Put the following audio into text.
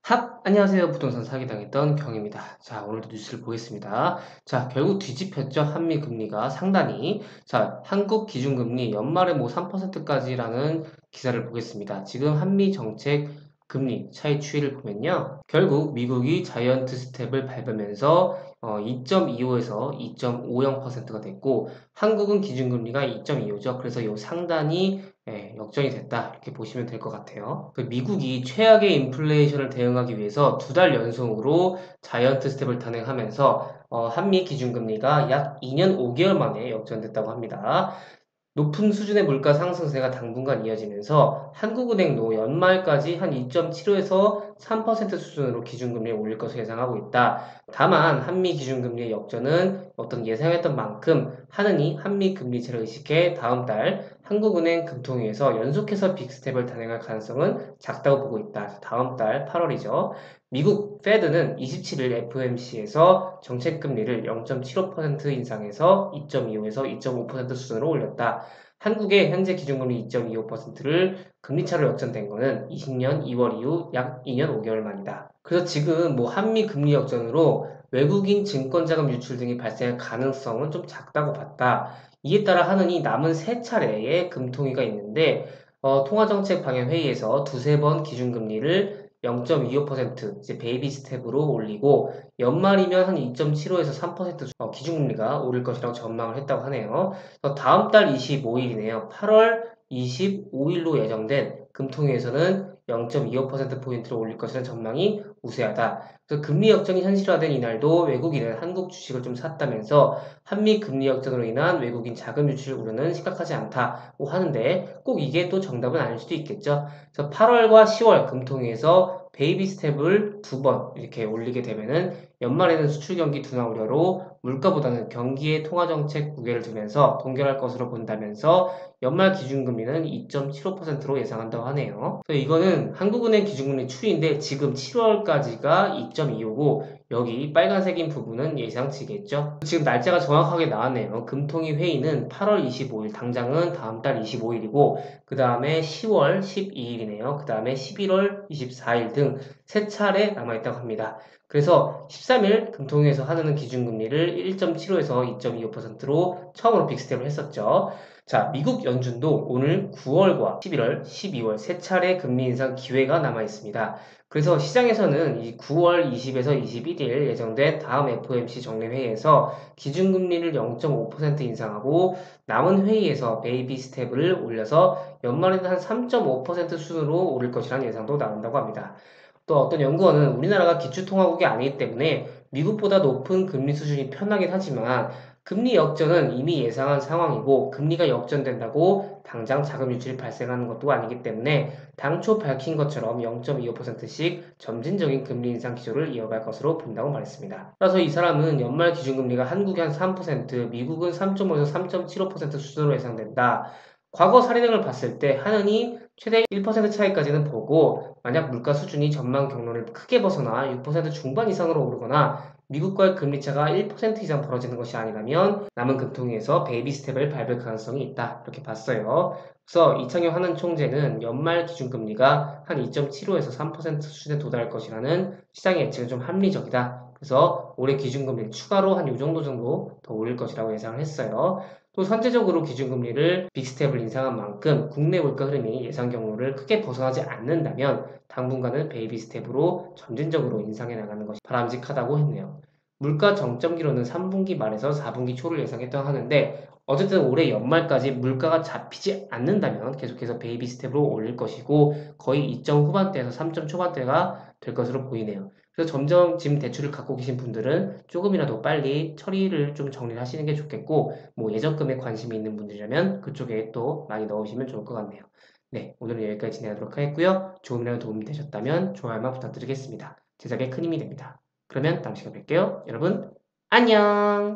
안녕하세요. 부동산 사기당했던 경입니다. 자, 오늘도 뉴스를 보겠습니다. 자, 결국 뒤집혔죠. 한미 금리가 상단이. 자, 한국 기준금리 연말에 뭐 3%까지라는 기사를 보겠습니다. 지금 한미 정책 금리 차이 추이를 보면요. 결국 미국이 자이언트 스텝을 밟으면서 2.25에서 2.50%가 됐고, 한국은 기준금리가 2.25죠. 그래서 이 상단이 역전이 됐다. 이렇게 보시면 될 것 같아요. 미국이 최악의 인플레이션을 대응하기 위해서 2달 연속으로 자이언트 스텝을 단행하면서 한미 기준금리가 약 2년 5개월 만에 역전됐다고 합니다. 높은 수준의 물가 상승세가 당분간 이어지면서 한국은행도 연말까지 한 2.75에서 3% 수준으로 기준금리를 올릴 것을 예상하고 있다. 다만 한미 기준금리의 역전은 어떤 예상했던 만큼 하느니 한미 금리체를 의식해 다음 달 한국은행 금통위에서 연속해서 빅스텝을 단행할 가능성은 작다고 보고 있다. 다음 달 8월이죠. 미국 페드는 27일 FOMC에서 정책금리를 0.75% 인상해서 2.25에서 2.5% 수준으로 올렸다. 한국의 현재 기준금리 2.25%를 금리차로 역전된 것은 20년 2월 이후 약 2년 5개월 만이다. 그래서 지금 뭐 한미 금리 역전으로 외국인 증권자금 유출 등이 발생할 가능성은 좀 작다고 봤다. 이에 따라 하느니 남은 3차례의 금통위가 있는데 통화정책 방향 회의에서 두세 번 기준금리를 0.25% 이제 베이비 스텝으로 올리고 연말이면 한 2.75에서 3% 기준금리가 오를 것이라고 전망을 했다고 하네요. 다음 달 25일이네요. 8월 25일로 예정된 금통위에서는 0.25%포인트를 올릴 것이라는 전망이 우세하다. 그래서 금리 역전이 현실화된 이날도 외국인은 한국 주식을 좀 샀다면서 한미 금리 역전으로 인한 외국인 자금 유출 우려는 심각하지 않다고 하는데 꼭 이게 또 정답은 아닐 수도 있겠죠. 그래서 8월과 10월 금통위에서 베이비 스텝을 2번 이렇게 올리게 되면은 연말에는 수출 경기 둔화 우려로 물가보다는 경기의 통화정책 무게를 두면서 동결할 것으로 본다면서 연말 기준금리는 2.75%로 예상한다고 하네요. 그래서 이거는 한국은행 기준금리 추이인데 지금 7월까지가 2.25고 여기 빨간색인 부분은 예상치겠죠. 지금 날짜가 정확하게 나왔네요. 금통위 회의는 8월 25일, 당장은 다음 달 25일이고 그 다음에 10월 12일이네요. 그 다음에 11월 24일 등 3차례 남아있다고 합니다. 그래서 13일 금통위에서 하는 기준금리를 1.75에서 2.25%로 처음으로 빅스텝을 했었죠. 자, 미국 연준도 오늘 9월과 11월, 12월 3차례 금리 인상 기회가 남아 있습니다. 그래서 시장에서는 이 9월 20에서 21일 예정된 다음 FOMC 정례회의에서 기준금리를 0.5% 인상하고 남은 회의에서 베이비 스텝을 올려서 연말에는 한 3.5% 수준으로 오를 것이라는 예상도 나온다고 합니다. 또 어떤 연구원은 우리나라가 기축통화국이 아니기 때문에 미국보다 높은 금리 수준이 편하긴 하지만 금리 역전은 이미 예상한 상황이고 금리가 역전된다고 당장 자금 유출이 발생하는 것도 아니기 때문에 당초 밝힌 것처럼 0.25%씩 점진적인 금리 인상 기조를 이어갈 것으로 본다고 말했습니다. 따라서 이 사람은 연말 기준금리가 한국이 한 3%, 미국은 3.5에서 3.75% 수준으로 예상된다. 과거 사례 등을 봤을 때 하느니 최대 1% 차이까지는 보고 만약 물가 수준이 전망 경로를 크게 벗어나 6% 중반 이상으로 오르거나 미국과의 금리 차가 1% 이상 벌어지는 것이 아니라면 남은 금통위에서 베이비 스텝을 밟을 가능성이 있다. 이렇게 봤어요. 그래서 이창용 한은 총재는 연말 기준금리가 한 2.75에서 3% 수준에 도달할 것이라는 시장의 예측은 좀 합리적이다. 그래서 올해 기준금리를 추가로 한 이 정도 더 올릴 것이라고 예상을 했어요. 또 선제적으로 기준금리를 빅스텝을 인상한 만큼 국내 물가 흐름이 예상 경로를 크게 벗어나지 않는다면 당분간은 베이비 스텝으로 점진적으로 인상해 나가는 것이 바람직하다고 했네요. 물가 정점기로는 3분기 말에서 4분기 초를 예상했다고 하는데 어쨌든 올해 연말까지 물가가 잡히지 않는다면 계속해서 베이비 스텝으로 올릴 것이고 거의 2점 후반대에서 3점 초반대가 될 것으로 보이네요. 그래서 점점 지금 대출을 갖고 계신 분들은 조금이라도 빨리 처리를 좀 정리를 하시는 게 좋겠고 뭐 예적금에 관심이 있는 분들이라면 그쪽에 또 많이 넣으시면 좋을 것 같네요. 네, 오늘은 여기까지 진행하도록 하겠고요. 조금이라도 도움이 되셨다면 좋아요만 부탁드리겠습니다. 제작에 큰 힘이 됩니다. 그러면 다음 시간에 뵐게요. 여러분, 안녕!